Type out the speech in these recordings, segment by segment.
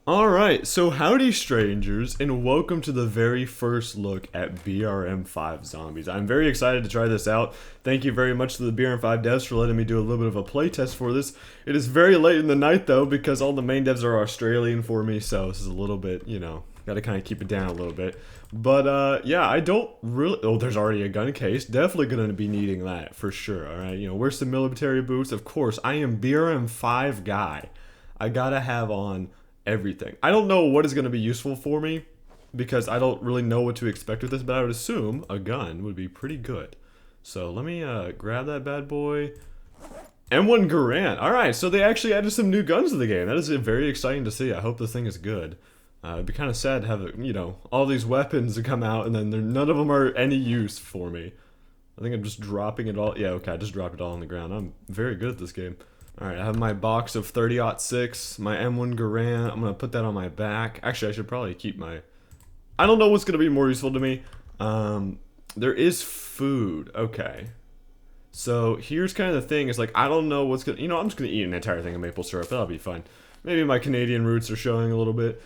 Alright, so howdy strangers, and welcome to the very first look at BRM5 zombies. I'm very excited to try this out. Thank you very much to the BRM5 devs for letting me do a little bit of a playtest for this. It is very late in the night though, because all the main devs are Australian for me, so this is a little bit, you know, gotta kind of keep it down a little bit. But yeah, I don't really, oh, there's already a gun case. Definitely gonna be needing that for sure, alright? You know, wear some military boots. Of course, I am BRM5 guy. I gotta have on everything. I don't know what is going to be useful for me because I don't really know what to expect with this, but I would assume a gun would be pretty good. So let me grab that bad boy. M1 Garand. Alright, so they actually added some new guns to the game. That is very exciting to see. I hope this thing is good. It'd be kind of sad to have, you know, all these weapons come out and then none of them are any use for me. I think I'm just dropping it all. Yeah, okay, I just dropped it all on the ground. I'm very good at this game. Alright, I have my box of 30-06, my M1 Garand. I'm going to put that on my back. Actually, I should probably keep my... I don't know what's going to be more useful to me. There is food. Okay. So, here's kind of the thing. It's like, I don't know what's going to... You know, I'm just going to eat an entire thing of maple syrup. That'll be fine. Maybe my Canadian roots are showing a little bit.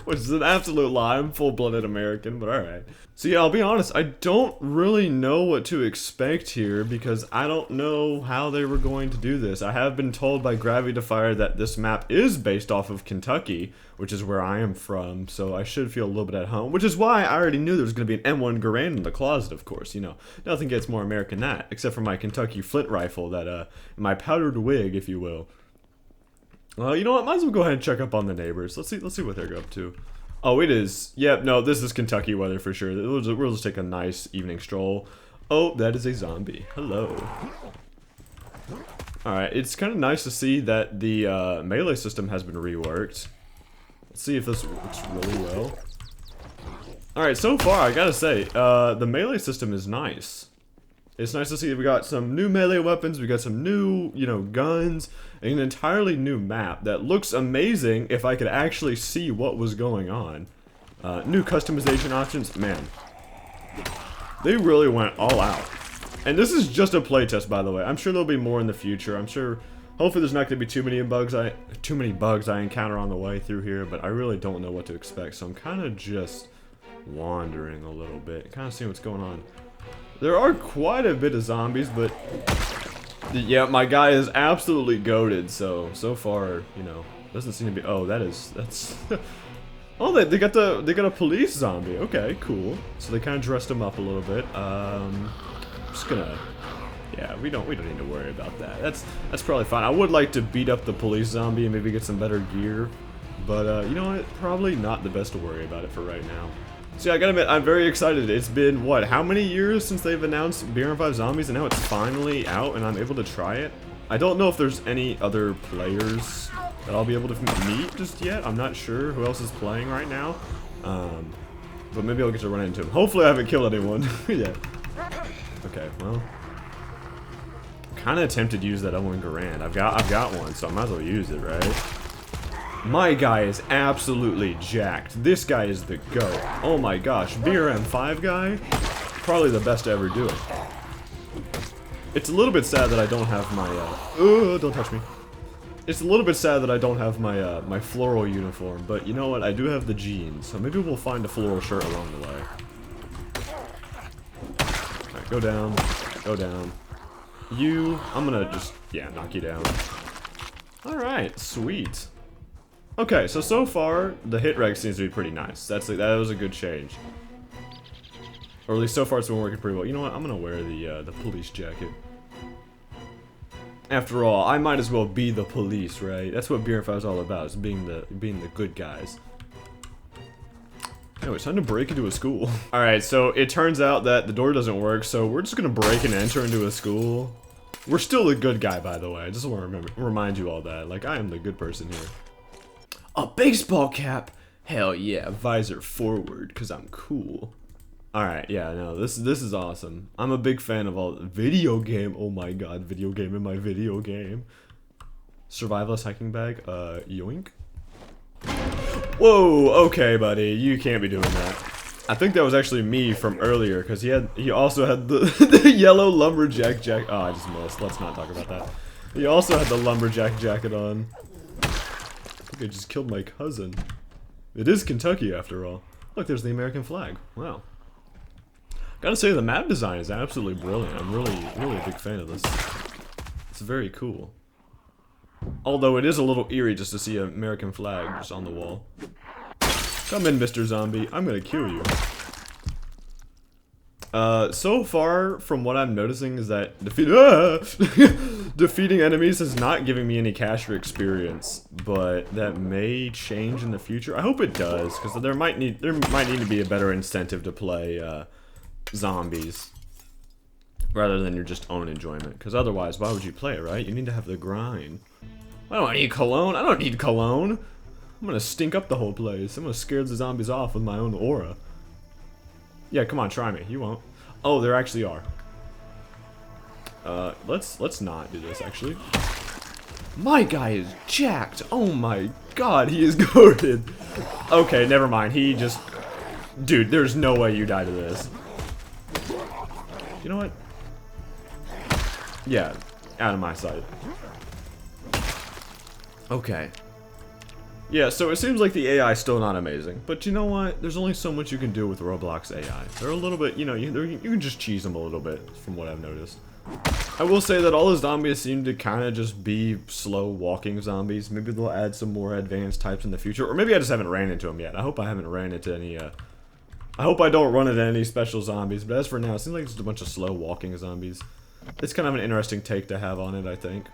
Which is an absolute lie. I'm full-blooded American, but alright. So yeah, I'll be honest, I don't really know what to expect here because I don't know how they were going to do this. I have been told by Gravity Fire that this map is based off of Kentucky, which is where I am from, so I should feel a little bit at home, which is why I already knew there was going to be an M1 Garand in the closet, of course, you know. Nothing gets more American than that, except for my Kentucky flint rifle, that, my powdered wig, if you will. Well, you know what? Might as well go ahead and check up on the neighbors. Let's see what they're up to. Oh, it is. Yep, no, this is Kentucky weather for sure. We'll just take a nice evening stroll. Oh, that is a zombie. Hello. Alright, it's kind of nice to see that the melee system has been reworked. Let's see if this works really well. Alright, so far, I gotta say, the melee system is nice. It's nice to see that we got some new melee weapons, we got some new, you know, guns, and an entirely new map that looks amazing if I could actually see what was going on. New customization options, man. They really went all out. And this is just a playtest, by the way. I'm sure there'll be more in the future. I'm sure, hopefully there's not going to be too many bugs I encounter on the way through here, but I really don't know what to expect, so I'm kind of just wandering a little bit, kind of seeing what's going on. There are quite a bit of zombies, but yeah, my guy is absolutely goated. So far, you know, doesn't seem to be. Oh, that's. Oh, they got a police zombie. Okay, cool. So they kind of dressed him up a little bit. I'm just gonna. Yeah, we don't need to worry about that. That's probably fine. I would like to beat up the police zombie and maybe get some better gear, but you know what? Probably not the best to worry about it for right now. So yeah, I gotta admit, I'm very excited. It's been, what, how many years since they've announced BRM5 Zombies, and now it's finally out, and I'm able to try it? I don't know if there's any other players that I'll be able to meet just yet. I'm not sure who else is playing right now. But maybe I'll get to run into him. Hopefully I haven't killed anyone yet. Okay, well. I'm kinda tempted to use that M1 Garand. I've got one, so I might as well use it, right? My guy is absolutely jacked. This guy is the GOAT. Oh my gosh, BRM5 guy? Probably the best to ever do it. It's a little bit sad that I don't have my, don't touch me. It's a little bit sad that I don't have my, my floral uniform, but you know what, I do have the jeans, so maybe we'll find a floral shirt along the way. Alright, go down, go down. You, I'm gonna just, yeah, knock you down. Alright, sweet. Okay, so far, the hit reg seems to be pretty nice. That was a good change. Or at least so far it's been working pretty well. You know what, I'm gonna wear the police jacket. After all, I might as well be the police, right? That's what BRM5 is all about, is being the good guys. Anyway, it's time to break into a school. Alright, so it turns out that the door doesn't work, so we're just gonna break and enter into a school. We're still the good guy, by the way. I just want to remind you all that. Like, I am the good person here. A baseball cap? Hell yeah, visor forward, because I'm cool. Alright, yeah, no, this is awesome. I'm a big fan of all video game. Oh my god, video game in my video game. Survivalist hiking bag, yoink. Whoa, okay, buddy, you can't be doing that. I think that was actually me from earlier, because he also had the yellow lumberjack jacket. Oh, I just missed. Let's not talk about that. He also had the lumberjack jacket on. think I just killed my cousin. It is Kentucky after all. Look, there's the American flag. Wow. Gotta say, the map design is absolutely brilliant. I'm really a big fan of this. It's very cool. Although it is a little eerie just to see an American flag just on the wall. Come in, Mr. Zombie. I'm gonna kill you. So far, from what I'm noticing, is that defeating enemies is not giving me any cash for experience, but that may change in the future. I hope it does, because there might need to be a better incentive to play zombies rather than your just own enjoyment. Because otherwise, why would you play it, right? You need to have the grind. I don't need cologne. I don't need cologne. I'm gonna stink up the whole place. I'm gonna scare the zombies off with my own aura. Yeah, come on, try me. You won't. Oh, there actually are. Let's not do this, actually. My guy is jacked. Oh my god, he is goated. Okay, never mind. He just... Dude, there's no way you die to this. You know what? Yeah, out of my sight. Okay. Yeah, so it seems like the AI is still not amazing, but you know what? There's only so much you can do with Roblox AI. They're a little bit, you know, you can just cheese them a little bit, from what I've noticed. I will say that all the zombies seem to kind of just be slow walking zombies. Maybe they'll add some more advanced types in the future, or maybe I just haven't ran into them yet. I hope I haven't ran into any, I hope I don't run into any special zombies, but as for now, it seems like it's just a bunch of slow walking zombies. It's kind of an interesting take to have on it, I think.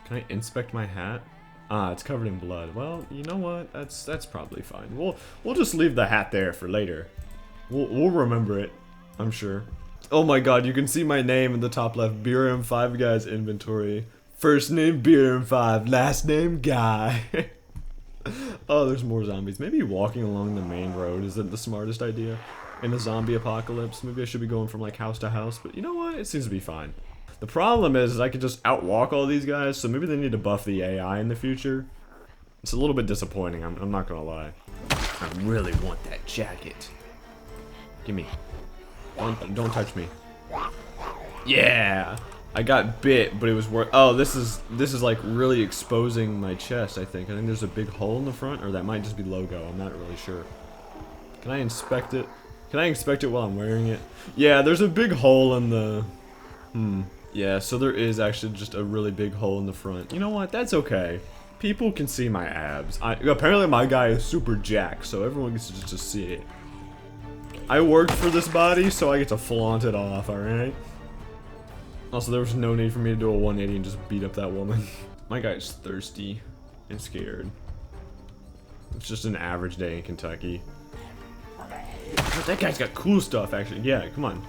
Can I inspect my hat? Ah, it's covered in blood. Well, you know what? That's probably fine. We'll just leave the hat there for later. We'll remember it, I'm sure. Oh my god, you can see my name in the top left. BRM5 guy's inventory. First name BRM5, last name Guy. Oh, there's more zombies. Maybe walking along the main road isn't the smartest idea in a zombie apocalypse. Maybe I should be going from like house to house, but you know what? It seems to be fine. The problem is I could just outwalk all these guys, so maybe they need to buff the AI in the future. It's a little bit disappointing, I'm not gonna lie. I really want that jacket. Gimme. Don't touch me. Yeah! I got bit, but it was worth. Oh, this is like really exposing my chest, I think. I think there's a big hole in the front, or that might just be logo, I'm not really sure. Can I inspect it? Can I inspect it while I'm wearing it? Yeah, there's a big hole in the... Yeah, so there is actually just a really big hole in the front. You know what? That's okay. People can see my abs. Apparently my guy is super jacked, so everyone gets to just see it. I worked for this body, so I get to flaunt it off, alright? Also, there was no need for me to do a 180 and just beat up that woman. My guy's thirsty and scared. It's just an average day in Kentucky. But that guy's got cool stuff, actually. Yeah, come on.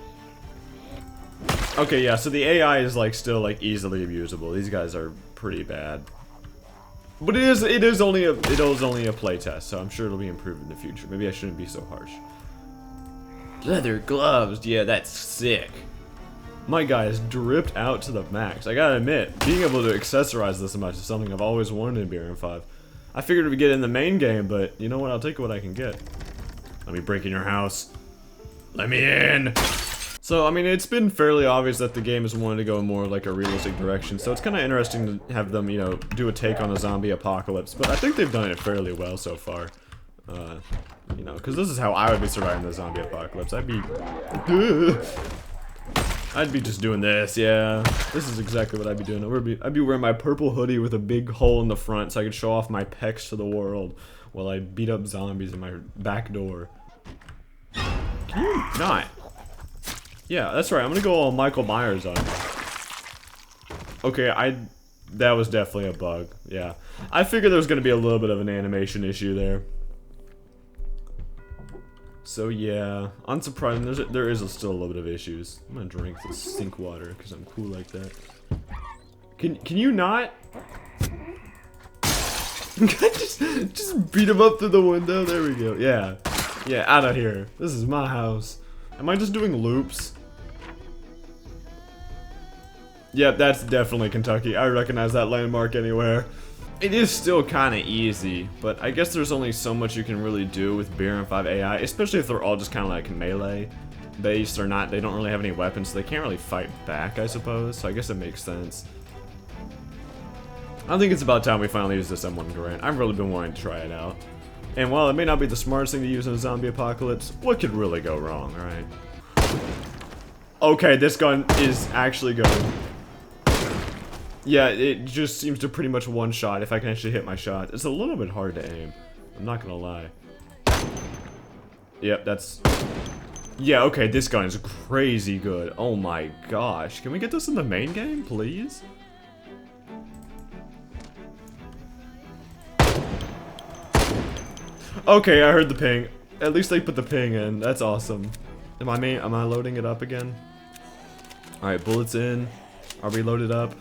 Okay, yeah, so the AI is like still like easily abusable. These guys are pretty bad. But it is only a playtest, so I'm sure it'll be improved in the future. Maybe I shouldn't be so harsh. Leather gloves, yeah, that's sick. My guy is dripped out to the max. I gotta admit, being able to accessorize this much is something I've always wanted in BRM5. I figured we'd get in the main game, but you know what? I'll take what I can get. Let me break in your house. Let me in! So, I mean, it's been fairly obvious that the game has wanted to go in more like a realistic direction, so it's kind of interesting to have them, you know, do a take on a zombie apocalypse, but I think they've done it fairly well so far. You know, because this is how I would be surviving the zombie apocalypse. I'd be just doing this, yeah. This is exactly what I'd be doing. I'd be wearing my purple hoodie with a big hole in the front so I could show off my pecs to the world while I beat up zombies in my back door. Can you not? Yeah, that's right. I'm gonna go all Michael Myers on you. Okay, that was definitely a bug. Yeah, I figured there was gonna be a little bit of an animation issue there. So yeah, unsurprising. There is still a little bit of issues. I'm gonna drink this sink water because I'm cool like that. Can you not? just beat him up through the window. There we go. Yeah, yeah, out of here. This is my house. Am I just doing loops? Yep, that's definitely Kentucky. I recognize that landmark anywhere. It is still kind of easy, but I guess there's only so much you can really do with BRM5 AI, especially if they're all just kind of like melee based or not. They don't really have any weapons, so they can't really fight back, I suppose. So I guess it makes sense. I think it's about time we finally use this M1 Garand. I've really been wanting to try it out. And while it may not be the smartest thing to use in a zombie apocalypse, what could really go wrong, alright? Okay, this gun is actually good. Yeah, it just seems to pretty much one-shot if I can actually hit my shot. It's a little bit hard to aim. I'm not gonna lie. Yep, that's... Yeah, okay, this gun is crazy good. Oh my gosh. Can we get this in the main game, please? Okay, I heard the ping. At least they put the ping in. That's awesome. Am I loading it up again? Alright, bullets in. Are we loaded up?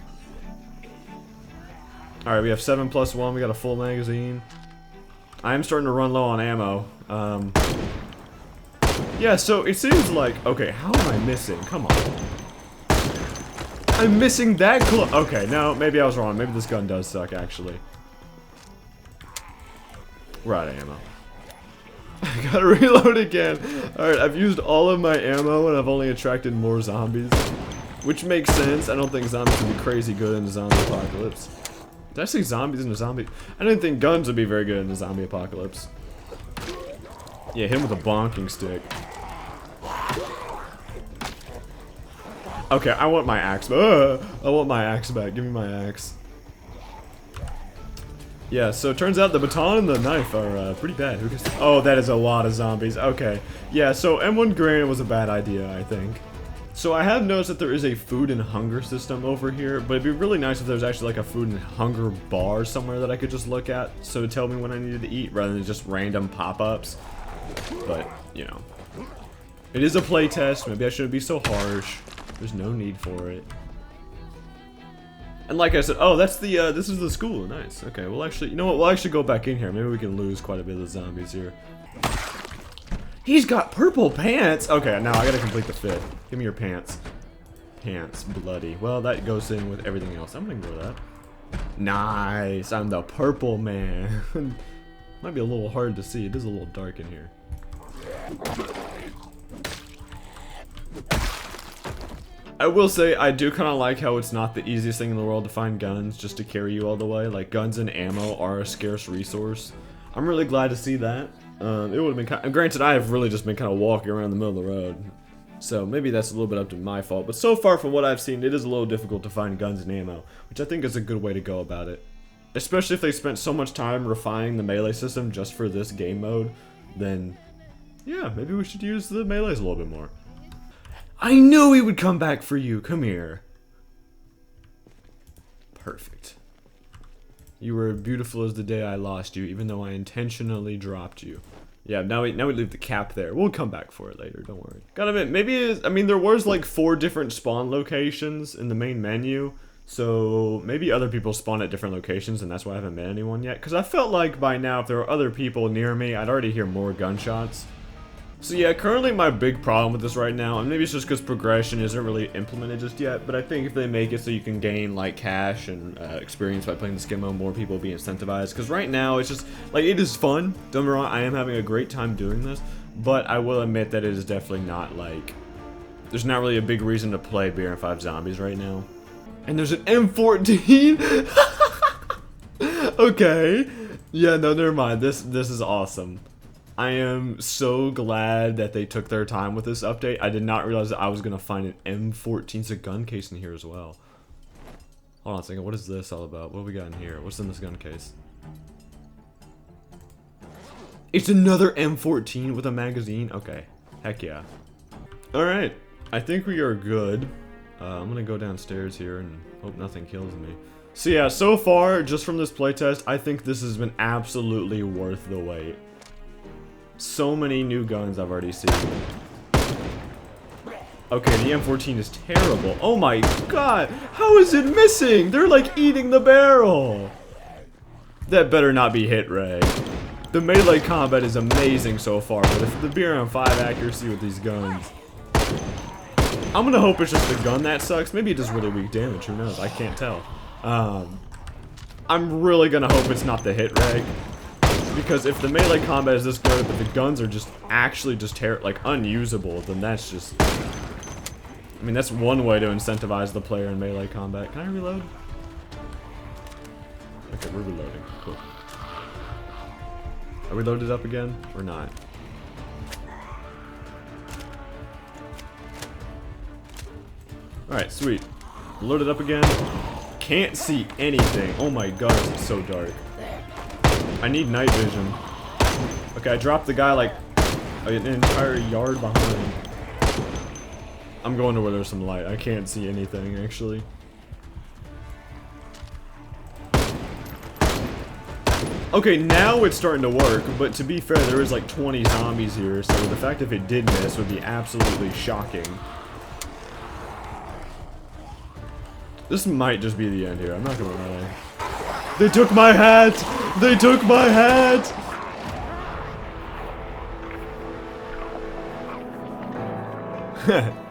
Alright, we have 7+1. We got a full magazine. I am starting to run low on ammo. Yeah, so it seems like... Okay, how am I missing? Come on. I'm missing that close. Okay, no, maybe I was wrong. Maybe this gun does suck, actually. We're out of ammo. I gotta reload again. Alright, I've used all of my ammo and I've only attracted more zombies. Which makes sense. I don't think zombies would be crazy good in the zombie apocalypse. Did I say zombies in a zombie? I didn't think guns would be very good in the zombie apocalypse. Yeah, hit him with a bonking stick. Okay, I want my axe. I want my axe back. Give me my axe. Yeah, so it turns out the baton and the knife are pretty bad. Who gets... Oh, that is a lot of zombies. Okay. Yeah, so M1 Garand was a bad idea, I think. So I have noticed that there is a food and hunger system over here, but it'd be really nice if there's actually like a food and hunger bar somewhere that I could just look at, so to tell me when I needed to eat, rather than just random pop-ups. But, you know. It is a playtest, maybe I shouldn't be so harsh. There's no need for it. And like I said, oh, that's the, this is the school, nice. Okay, we'll actually, you know what, we'll actually go back in here. Maybe we can lose quite a bit of the zombies here. He's got purple pants! Okay, now I gotta complete the fit. Give me your pants. Pants, bloody. Well, that goes in with everything else. I'm gonna ignore that. Nice, I'm the purple man. Might be a little hard to see. It is a little dark in here. I will say, I do kind of like how it's not the easiest thing in the world to find guns just to carry you all the way. Like, guns and ammo are a scarce resource. I'm really glad to see that. It would have been kind of, granted, I have really just been kind of walking around the middle of the road. So maybe that's a little bit up to my fault. But so far from what I've seen, it is a little difficult to find guns and ammo, which I think is a good way to go about it. Especially if they spent so much time refining the melee system just for this game mode, then yeah, maybe we should use the melees a little bit more. I knew he would come back for you. Come here. Perfect. You were beautiful as the day I lost you, even though I intentionally dropped you. Yeah, now we leave the cap there. We'll come back for it later, don't worry. Gotta admit, maybe I mean, there was like 4 different spawn locations in the main menu. So maybe other people spawn at different locations and that's why I haven't met anyone yet. Because I felt like by now, if there were other people near me, I'd already hear more gunshots. So yeah, currently my big problem with this right now, and maybe it's just because progression isn't really implemented just yet, but I think if they make it so you can gain like cash and experience by playing the skin mode, more people will be incentivized. Because right now it's just, like, it is fun, don't get me wrong, I am having a great time doing this, but I will admit that it is definitely not like, there's not really a big reason to play BRM5 Zombies right now. And there's an M14! Okay. Yeah, no, never mind, this is awesome. I am so glad that they took their time with this update. I did not realize that I was going to find an M14. It's a gun case in here as well. Hold on a second. What is this all about? What have we got in here? What's in this gun case? It's another M14 with a magazine? Okay. Heck yeah. Alright. I think we are good. I'm going to go downstairs here and hope nothing kills me. So yeah, so far, just from this playtest, I think this has been absolutely worth the wait. So many new guns I've already seen. Okay, the M14 is terrible. Oh my god! How is it missing? They're like eating the barrel! That better not be hit reg. The melee combat is amazing so far, but if the BRM5 accuracy with these guns... I'm gonna hope it's just the gun that sucks. Maybe it does really weak damage, who knows? I can't tell. I'm really gonna hope it's not the hit reg. Because if the melee combat is this good, but the guns are just actually just like unusable, then that's just... I mean, that's one way to incentivize the player in melee combat. Can I reload? Okay, we're reloading. Cool. Are we loaded up again or not? Alright, sweet. Loaded up again. Can't see anything. Oh my god, it's so dark. I need night vision. Okay, I dropped the guy like an entire yard behind. I'm going to where there's some light. I can't see anything, actually. Okay, now it's starting to work, but to be fair, there is like 20 zombies here, so the fact if it did miss would be absolutely shocking. This might just be the end here, I'm not gonna lie. They took my hat! They took my hat!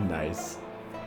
Nice.